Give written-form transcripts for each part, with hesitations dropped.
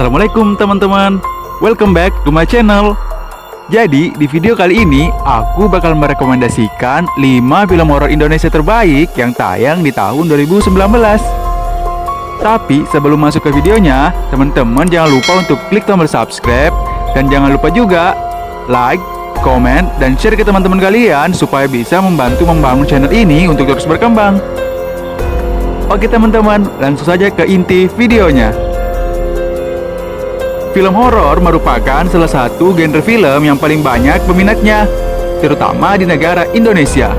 Assalamualaikum teman-teman, welcome back to my channel. Jadi di video kali ini aku bakal merekomendasikan 5 film horor Indonesia terbaik yang tayang di tahun 2019. Tapi sebelum masuk ke videonya, teman-teman jangan lupa untuk klik tombol subscribe. Dan jangan lupa juga like, komen, dan share ke teman-teman kalian supaya bisa membantu membangun channel ini untuk terus berkembang. Oke teman-teman, langsung saja ke inti videonya. Film horor merupakan salah satu genre film yang paling banyak peminatnya, terutama di negara Indonesia.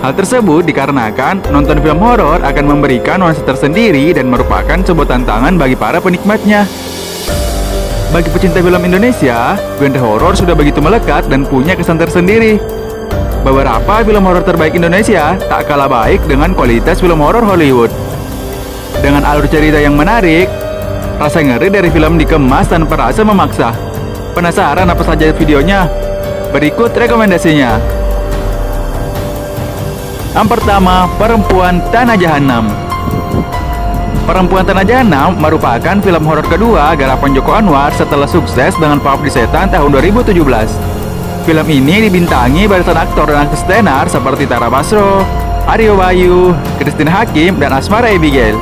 Hal tersebut dikarenakan nonton film horor akan memberikan nuansa tersendiri dan merupakan sebuah tantangan bagi para penikmatnya. Bagi pecinta film Indonesia, genre horor sudah begitu melekat dan punya kesan tersendiri. Beberapa film horor terbaik Indonesia tak kalah baik dengan kualitas film horor Hollywood. Dengan alur cerita yang menarik, rasa ngeri dari film dikemas tanpa rasa memaksa. Penasaran apa saja videonya? Berikut rekomendasinya. Yang pertama, Perempuan Tanah Jahanam. Perempuan Tanah Jahanam merupakan film horor kedua garapan Joko Anwar setelah sukses dengan Pengabdi Setan tahun 2017. Film ini dibintangi barisan aktor dan aktris tenar seperti Tara Basro, Aryo Bayu, Christine Hakim, dan Asmara Abigail.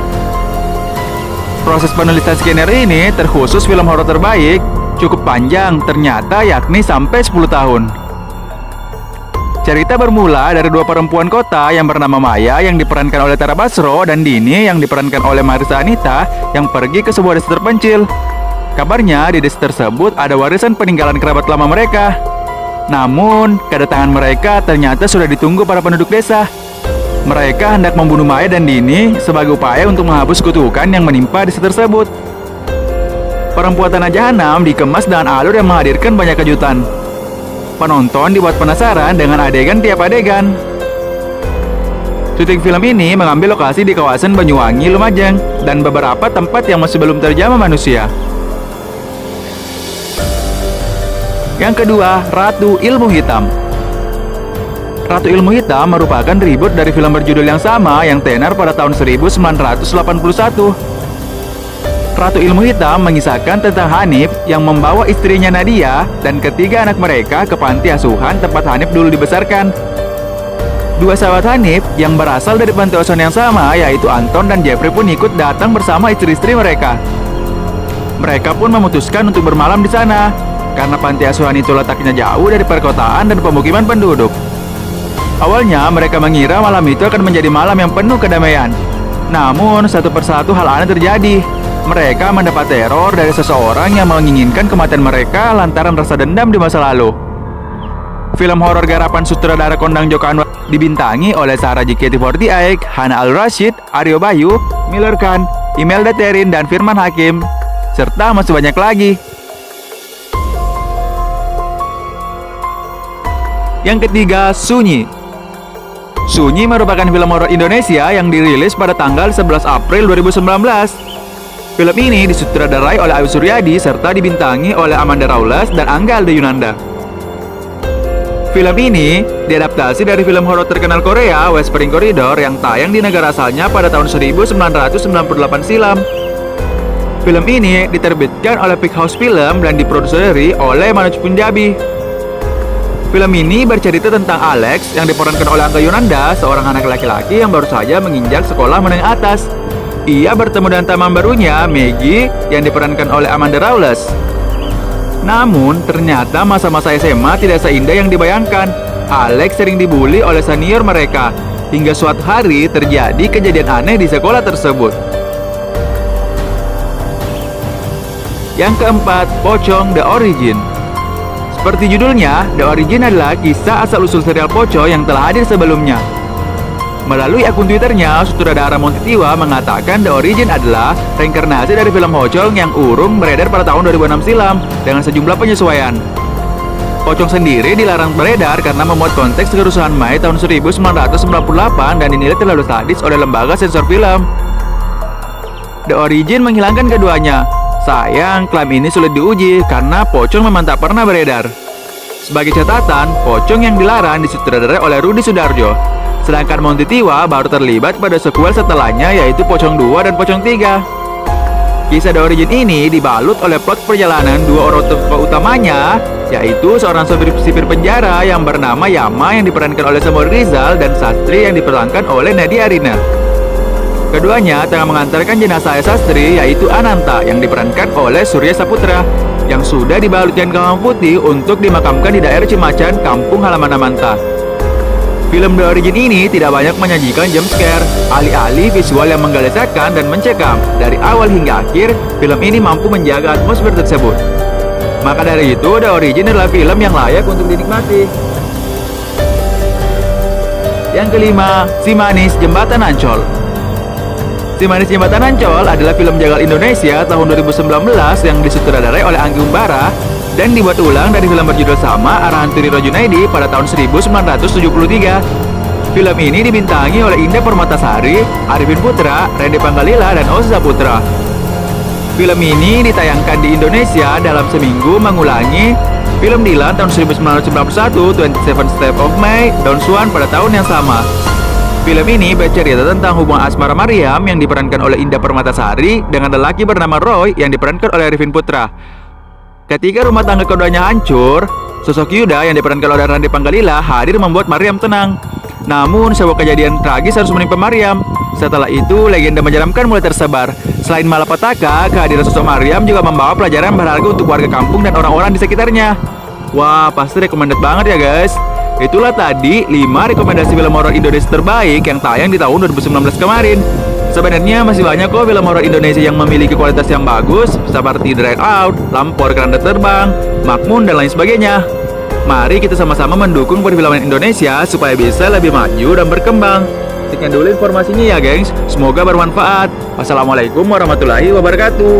Proses penulisan skenario ini terkhusus film horor terbaik cukup panjang ternyata, yakni sampai 10 tahun. Cerita bermula dari dua perempuan kota yang bernama Maya yang diperankan oleh Tara Basro dan Dini yang diperankan oleh Marissa Anita yang pergi ke sebuah desa terpencil. Kabarnya di desa tersebut ada warisan peninggalan kerabat lama mereka. Namun, kedatangan mereka ternyata sudah ditunggu para penduduk desa. Mereka hendak membunuh Maya dan Dini sebagai upaya untuk menghapus kutukan yang menimpa desa tersebut. Perempuan Tanah Jahanam dikemas dengan alur yang menghadirkan banyak kejutan. Penonton dibuat penasaran dengan adegan tiap adegan. Syuting film ini mengambil lokasi di kawasan Banyuwangi, Lumajang, dan beberapa tempat yang masih belum terjamah manusia. Yang kedua, Ratu Ilmu Hitam. Ratu Ilmu Hitam merupakan reboot dari film berjudul yang sama yang tenar pada tahun 1981. Ratu Ilmu Hitam mengisahkan tentang Hanif yang membawa istrinya Nadia dan ketiga anak mereka ke panti asuhan tempat Hanif dulu dibesarkan. Dua sahabat Hanif yang berasal dari panti asuhan yang sama, yaitu Anton dan Jeffrey, pun ikut datang bersama istri-istri mereka. Mereka pun memutuskan untuk bermalam di sana karena panti asuhan itu letaknya jauh dari perkotaan dan pemukiman penduduk. Awalnya mereka mengira malam itu akan menjadi malam yang penuh kedamaian. Namun satu persatu hal aneh terjadi. Mereka mendapat teror dari seseorang yang menginginkan kematian mereka lantaran rasa dendam di masa lalu. Film horor garapan sutradara kondang Joko Anwar dibintangi oleh Sarah JKT48, Hana Al-Rashid, Aryo Bayu, Miller Khan, Imelda Terin, dan Firman Hakim, serta masih banyak lagi. Yang ketiga, Sunyi. Sunyi merupakan film horor Indonesia yang dirilis pada tanggal 11 April 2019. Film ini disutradarai oleh Ayu Suryadi serta dibintangi oleh Amanda Raulas dan Angga Alda Yunanda. Film ini diadaptasi dari film horor terkenal Korea, Whispering Corridor, yang tayang di negara asalnya pada tahun 1998 silam. Film ini diterbitkan oleh Peak House Film dan diproduseri oleh Manoj Punjabi. Film ini bercerita tentang Alex yang diperankan oleh Angga Yunanda, seorang anak laki-laki yang baru saja menginjak sekolah menengah atas. Ia bertemu dengan teman barunya, Maggie, yang diperankan oleh Amanda Raulas. Namun, ternyata masa-masa SMA tidak seindah yang dibayangkan. Alex sering dibully oleh senior mereka, hingga suatu hari terjadi kejadian aneh di sekolah tersebut. Yang keempat, Pocong The Origin. Seperti judulnya, The Origin adalah kisah asal-usul serial Pocong yang telah hadir sebelumnya. Melalui akun Twitternya, sutradara Monty Tiwa mengatakan The Origin adalah reinkarnasi dari film Pocong yang urung beredar pada tahun 2006 silam dengan sejumlah penyesuaian. Pocong sendiri dilarang beredar karena memuat konteks kerusuhan Mei tahun 1998 dan dinilai terlalu sadis oleh lembaga sensor film. The Origin menghilangkan keduanya. Sayang, klaim ini sulit diuji karena Pocong memang tak pernah beredar. Sebagai catatan, Pocong yang dilarang disutradarai oleh Rudi Sudarjo. Sedangkan Monty Tiwa baru terlibat pada sequel setelahnya, yaitu Pocong 2 dan Pocong 3. Kisah The Origin ini dibalut oleh plot perjalanan dua orang tokoh utamanya, yaitu seorang sipir penjara yang bernama Yama yang diperankan oleh Samuel Rizal dan Sastri yang diperankan oleh Nadia Arina. Keduanya tengah mengantarkan jenazah Sastri yaitu Ananta yang diperankan oleh Surya Saputra yang sudah dibalutkan kawang putih untuk dimakamkan di daerah Cimacan, kampung halaman Amanta. Film The Origin ini tidak banyak menyajikan jump scare, alih-alih visual yang menggelesakan dan mencekam. Dari awal hingga akhir, film ini mampu menjaga atmosfer tersebut. Maka dari itu, The Origin adalah film yang layak untuk dinikmati. Yang kelima, Si Manis Jembatan Ancol. Si Manis Jembatan Ancol adalah film jagal Indonesia tahun 2019 yang disutradarai oleh Anggi Umbara dan dibuat ulang dari film berjudul sama arahan Turi Junaidi pada tahun 1973. Film ini dibintangi oleh Indah Permatasari, Arifin Putra, Randy Pangalila, dan Oza Putra. Film ini ditayangkan di Indonesia dalam seminggu mengulangi film Dilan tahun 1991, 27 Steps of May, Don Juan pada tahun yang sama. Film ini bercerita tentang hubungan asmara Mariam yang diperankan oleh Indah Permatasari dengan lelaki bernama Roy yang diperankan oleh Arifin Putra. Ketika rumah tangga keduanya hancur, sosok Yuda yang diperankan oleh Randy Pangalila hadir membuat Mariam tenang. Namun, sebuah kejadian tragis harus menimpa Mariam. Setelah itu, legenda menyeramkan mulai tersebar. Selain malapetaka, kehadiran sosok Mariam juga membawa pelajaran berharga untuk warga kampung dan orang-orang di sekitarnya. Wah, pasti recommended banget ya guys. Itulah tadi 5 rekomendasi film horor Indonesia terbaik yang tayang di tahun 2019 kemarin. Sebenarnya masih banyak kok film horor Indonesia yang memiliki kualitas yang bagus, seperti Drive Out, Lampor Keranda Terbang, Makmun, dan lain sebagainya. Mari kita sama-sama mendukung perfilman Indonesia supaya bisa lebih maju dan berkembang. Sekian dulu informasinya ya gengs, semoga bermanfaat. Wassalamualaikum warahmatullahi wabarakatuh.